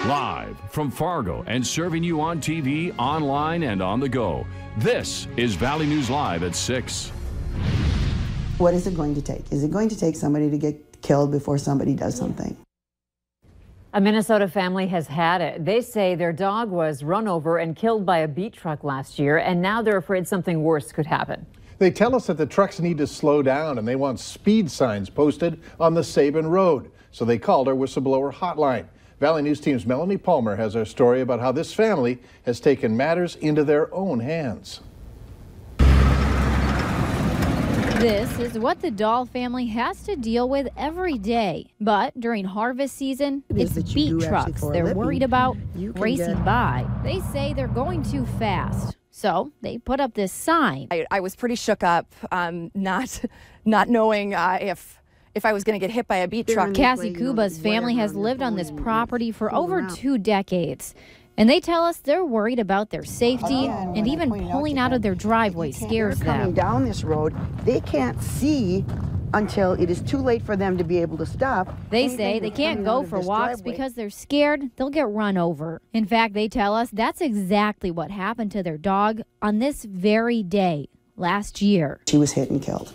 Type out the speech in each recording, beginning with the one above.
Live from Fargo and serving you on TV, online, and on the go. This is Valley News Live at 6. What is it going to take? Is it going to take somebody to get killed before somebody does something? A Minnesota family has had it. They say their dog was run over and killed by a beat truck last year, and now they're afraid something worse could happen. They tell us that the trucks need to slow down and they want speed signs posted on the Sabin Road. So they called our whistleblower hotline. Valley News Team's Melanie Palmer has our story about how this family has taken matters into their own hands. This is what the Dahl family has to deal with every day. But during harvest season, it's beat trucks they're worried about racing by. They say they're going too fast. So they put up this sign. I was pretty shook up, not knowing if I was going to get hit by a beat truck. Cassie Kuba's family has lived on this property for over 2 decades. And they tell us they're worried about their safety, and even pulling out of their driveway scares them. Coming down this road, they can't see until it is too late for them to be able to stop. They say they can't go for walks because they're scared they'll get run over. In fact, they tell us that's exactly what happened to their dog on this very day last year. She was hit and killed.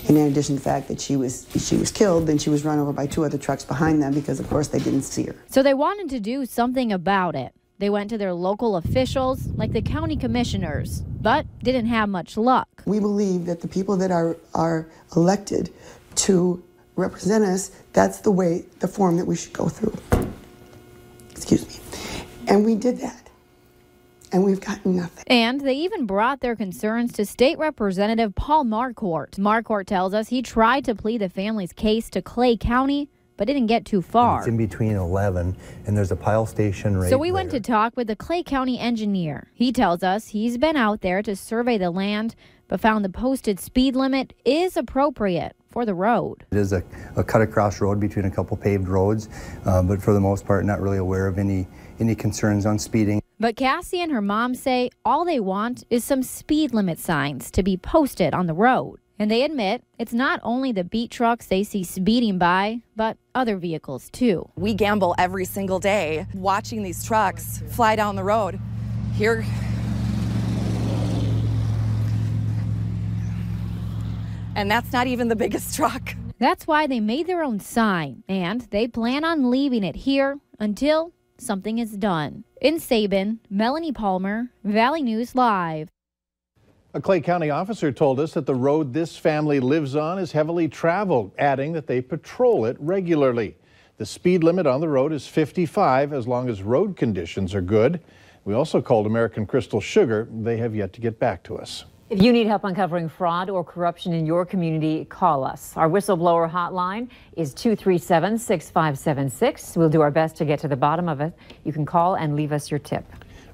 And in addition to the fact that she was killed, then she was run over by 2 other trucks behind them because, of course, they didn't see her. So they wanted to do something about it. They went to their local officials, like the county commissioners, but didn't have much luck. We believe that the people that are elected to represent us, that's the form that we should go through. Excuse me. And we did that. And we've gotten nothing. And they even brought their concerns to State Representative Paul Marquardt. Marquardt tells us he tried to plead the family's case to Clay County, but didn't get too far. It's in between 11, and there's a pile station right So we went to talk with the Clay County engineer. He tells us he's been out there to survey the land, but found the posted speed limit is appropriate for the road. It is a cut-across road between a couple paved roads, but for the most part, not really aware of any concerns on speeding. But Cassie and her mom say all they want is some speed limit signs to be posted on the road. And they admit it's not only the beat trucks they see speeding by, but other vehicles too. We gamble every single day watching these trucks fly down the road. Here. And that's not even the biggest truck. That's why they made their own sign, and they plan on leaving it here until something is done. In Sabin, Melanie Palmer, Valley News Live. A Clay County officer told us that the road this family lives on is heavily traveled, adding that they patrol it regularly. The speed limit on the road is 55 as long as road conditions are good. We also called American Crystal Sugar. They have yet to get back to us. If you need help uncovering fraud or corruption in your community, call us. Our whistleblower hotline is 237-6576. We'll do our best to get to the bottom of it. You can call and leave us your tip.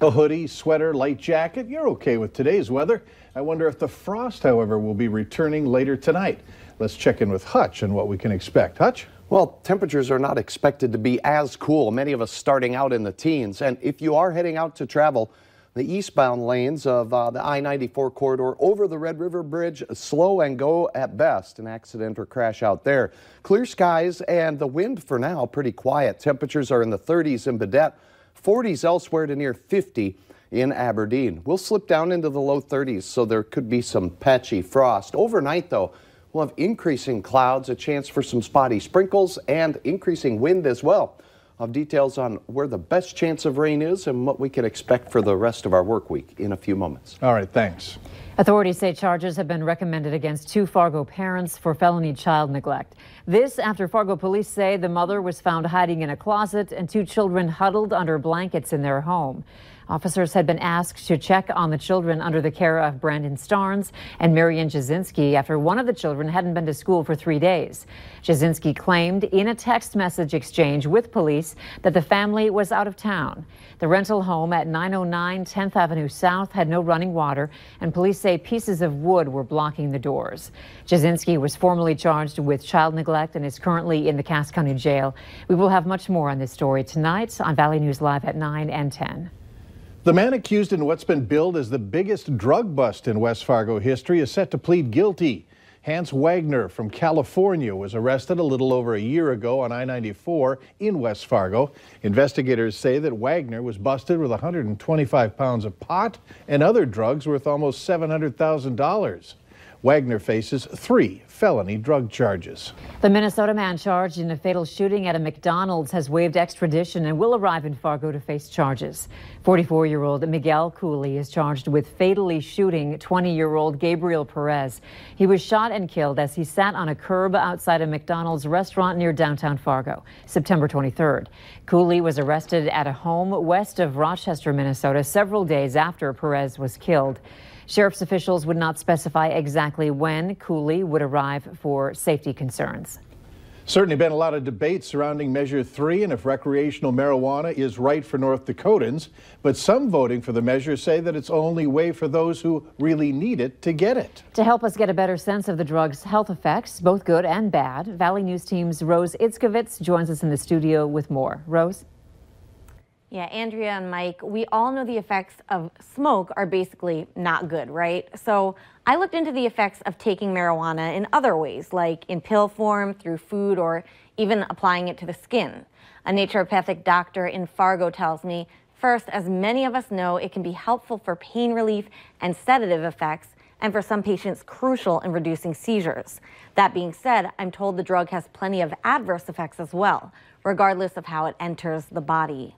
A hoodie, sweater, light jacket, you're okay with today's weather. I wonder if the frost, however, will be returning later tonight. Let's check in with Hutch and what we can expect. Hutch? Well, temperatures are not expected to be as cool, many of us starting out in the teens. And if you are heading out to travel, the eastbound lanes of the I-94 corridor over the Red River Bridge, slow and go at best. An accident or crash out there. Clear skies and the wind for now pretty quiet. Temperatures are in the 30s in Baudette, 40s elsewhere to near 50 in Aberdeen. We'll slip down into the low 30s, so there could be some patchy frost. Overnight, though, we'll have increasing clouds, a chance for some spotty sprinkles, and increasing wind as well. I'll have details on where the best chance of rain is and what we can expect for the rest of our work week in a few moments. All right, thanks. Authorities say charges have been recommended against 2 Fargo parents for felony child neglect. This after Fargo police say the mother was found hiding in a closet and 2 children huddled under blankets in their home. Officers had been asked to check on the children under the care of Brandon Starnes and Marian Jasinski after one of the children hadn't been to school for 3 days. Jasinski claimed in a text message exchange with police that the family was out of town. The rental home at 909 10th Avenue South had no running water, and police say pieces of wood were blocking the doors. Jasinski was formally charged with child neglect and is currently in the Cass County Jail. We will have much more on this story tonight on Valley News Live at 9 and 10. The man accused in what's been billed as the biggest drug bust in West Fargo history is set to plead guilty. Hans Wagner from California was arrested a little over a year ago on I-94 in West Fargo. Investigators say that Wagner was busted with 125 pounds of pot and other drugs worth almost $700,000. Wagner faces 3 felony drug charges. The Minnesota man charged in a fatal shooting at a McDonald's has waived extradition and will arrive in Fargo to face charges. 44-year-old Miguel Cooley is charged with fatally shooting 20-year-old Gabriel Perez. He was shot and killed as he sat on a curb outside a McDonald's restaurant near downtown Fargo, September 23rd. Cooley was arrested at a home west of Rochester, Minnesota, several days after Perez was killed. Sheriff's officials would not specify exactly when Cooley would arrive for safety concerns. Certainly been a lot of debate surrounding Measure 3 and if recreational marijuana is right for North Dakotans, but some voting for the measure say that it's only way for those who really need it to get it. To help us get a better sense of the drug's health effects, both good and bad, Valley News Team's Rose Itzkovitz joins us in the studio with more. Rose? Yeah, Andrea and Mike, we all know the effects of smoke are basically not good, right? So I looked into the effects of taking marijuana in other ways, like in pill form, through food, or even applying it to the skin. A naturopathic doctor in Fargo tells me, first, as many of us know, it can be helpful for pain relief and sedative effects, and for some patients, crucial in reducing seizures. That being said, I'm told the drug has plenty of adverse effects as well, regardless of how it enters the body.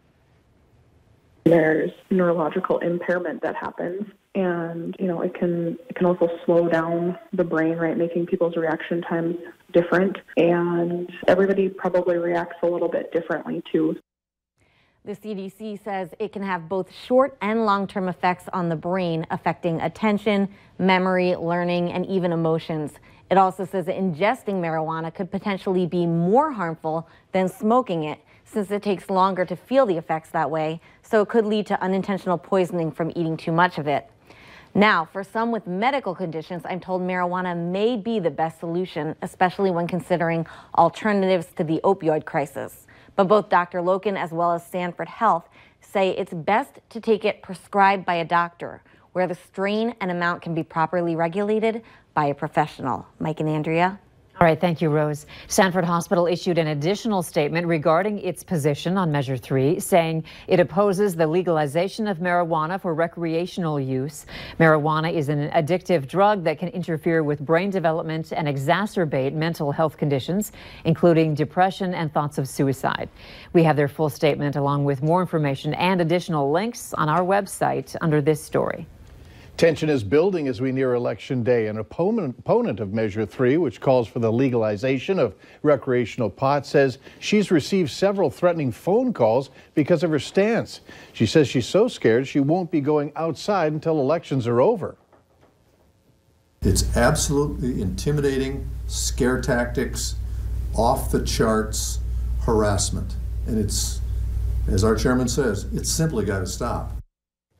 There's neurological impairment that happens, and it can also slow down the brain, right, making people's reaction times different, and everybody probably reacts a little bit differently too. The CDC says it can have both short and long-term effects on the brain, affecting attention, memory, learning, and even emotions. It also says that ingesting marijuana could potentially be more harmful than smoking it, since it takes longer to feel the effects that way, so it could lead to unintentional poisoning from eating too much of it. Now, for some with medical conditions, I'm told marijuana may be the best solution, especially when considering alternatives to the opioid crisis. But both Dr. Loken as well as Sanford Health say it's best to take it prescribed by a doctor, where the strain and amount can be properly regulated by a professional. Mike and Andrea. All right, thank you, Rose. Sanford Hospital issued an additional statement regarding its position on Measure 3, saying it opposes the legalization of marijuana for recreational use. Marijuana is an addictive drug that can interfere with brain development and exacerbate mental health conditions, including depression and thoughts of suicide. We have their full statement along with more information and additional links on our website under this story. Tension is building as we near Election Day. An opponent of Measure 3, which calls for the legalization of recreational pot, says she's received several threatening phone calls because of her stance. She says she's so scared she won't be going outside until elections are over. It's absolutely intimidating, scare tactics, off the charts harassment. And it's, as our chairman says, it's simply got to stop.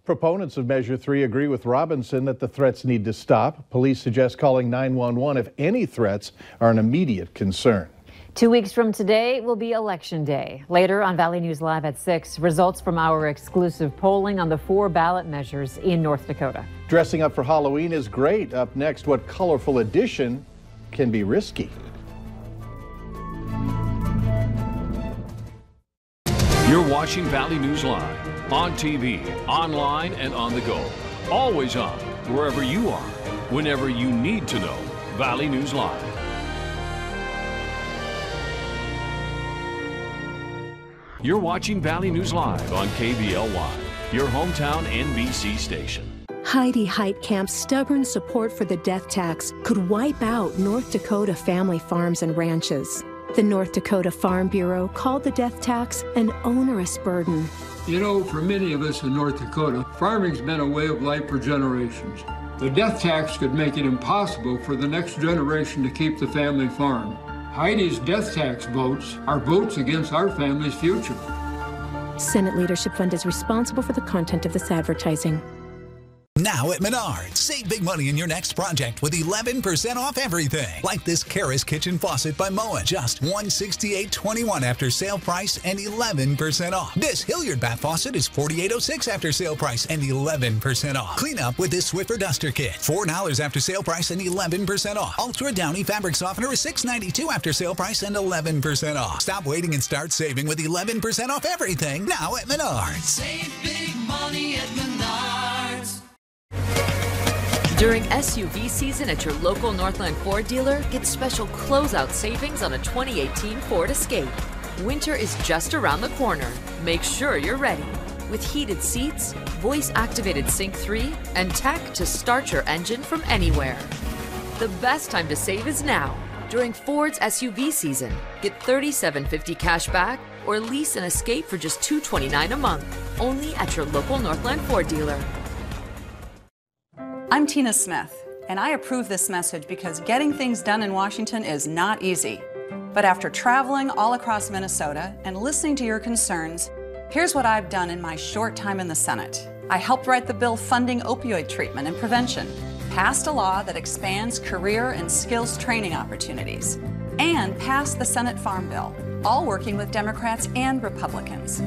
Proponents of Measure 3 agree with Robinson that the threats need to stop. Police suggest calling 911 if any threats are an immediate concern. 2 weeks from today will be Election Day. Later on Valley News Live at 6, results from our exclusive polling on the 4 ballot measures in North Dakota. Dressing up for Halloween is great. Up next, what colorful addition can be risky? You're watching Valley News Live. On TV, online, and on the go. Always on, wherever you are, whenever you need to know. Valley News Live. You're watching Valley News Live on KVLY, your hometown NBC station. Heidi Heitkamp's stubborn support for the death tax could wipe out North Dakota family farms and ranches. The North Dakota Farm Bureau called the death tax an onerous burden. You know, for many of us in North Dakota, farming's been a way of life for generations. The death tax could make it impossible for the next generation to keep the family farm. Heidi's death tax votes are votes against our family's future. Senate Leadership Fund is responsible for the content of this advertising. Now at Menards, save big money in your next project with 11% off everything. Like this Karis kitchen faucet by Moen, just $168.21 after sale price and 11% off. This Hilliard bath faucet is $48.06 after sale price and 11% off. Clean up with this Swiffer duster kit, $4 after sale price and 11% off. Ultra Downy fabric softener is $6.92 after sale price and 11% off. Stop waiting and start saving with 11% off everything now at Menards. Save big money at Menards. During SUV season at your local Northland Ford dealer, get special closeout savings on a 2018 Ford Escape. Winter is just around the corner. Make sure you're ready. With heated seats, voice-activated Sync 3, and tech to start your engine from anywhere. The best time to save is now. During Ford's SUV season, get $3,750 cash back or lease an Escape for just $229 a month. Only at your local Northland Ford dealer. I'm Tina Smith, and I approve this message because getting things done in Washington is not easy. But after traveling all across Minnesota and listening to your concerns, here's what I've done in my short time in the Senate. I helped write the bill funding opioid treatment and prevention, passed a law that expands career and skills training opportunities, and passed the Senate Farm Bill, all working with Democrats and Republicans.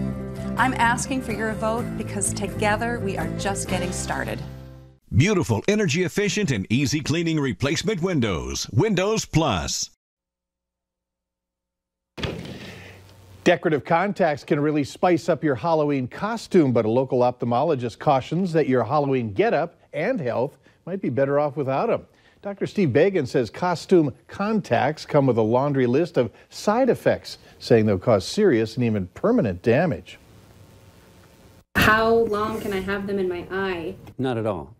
I'm asking for your vote because together we are just getting started. Beautiful, energy efficient, and easy cleaning replacement windows. Windows Plus. Decorative contacts can really spice up your Halloween costume, but a local ophthalmologist cautions that your Halloween getup and health might be better off without them. Dr. Steve Bagan says costume contacts come with a laundry list of side effects, saying they'll cause serious and even permanent damage. How long can I have them in my eye? Not at all.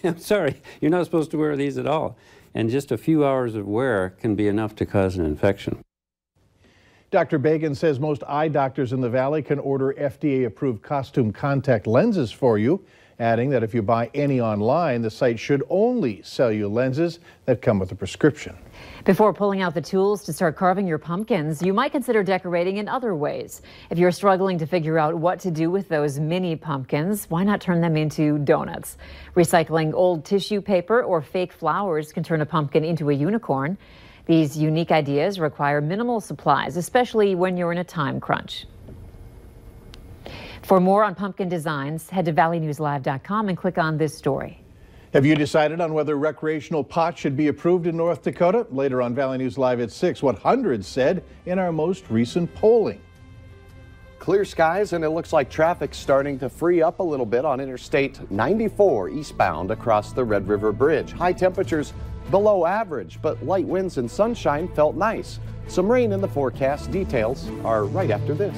I'm sorry, you're not supposed to wear these at all. And just a few hours of wear can be enough to cause an infection. Dr. Bagan says most eye doctors in the Valley can order FDA-approved costume contact lenses for you, adding that if you buy any online, the site should only sell you lenses that come with a prescription. Before pulling out the tools to start carving your pumpkins, you might consider decorating in other ways. If you're struggling to figure out what to do with those mini pumpkins, why not turn them into donuts? Recycling old tissue paper or fake flowers can turn a pumpkin into a unicorn. These unique ideas require minimal supplies, especially when you're in a time crunch. For more on pumpkin designs, head to valleynewslive.com and click on this story. Have you decided on whether recreational pot should be approved in North Dakota? Later on Valley News Live at 6, what hundreds said in our most recent polling. Clear skies, and it looks like traffic's starting to free up a little bit on Interstate 94 eastbound across the Red River Bridge. High temperatures below average, but light winds and sunshine felt nice. Some rain in the forecast. Details are right after this.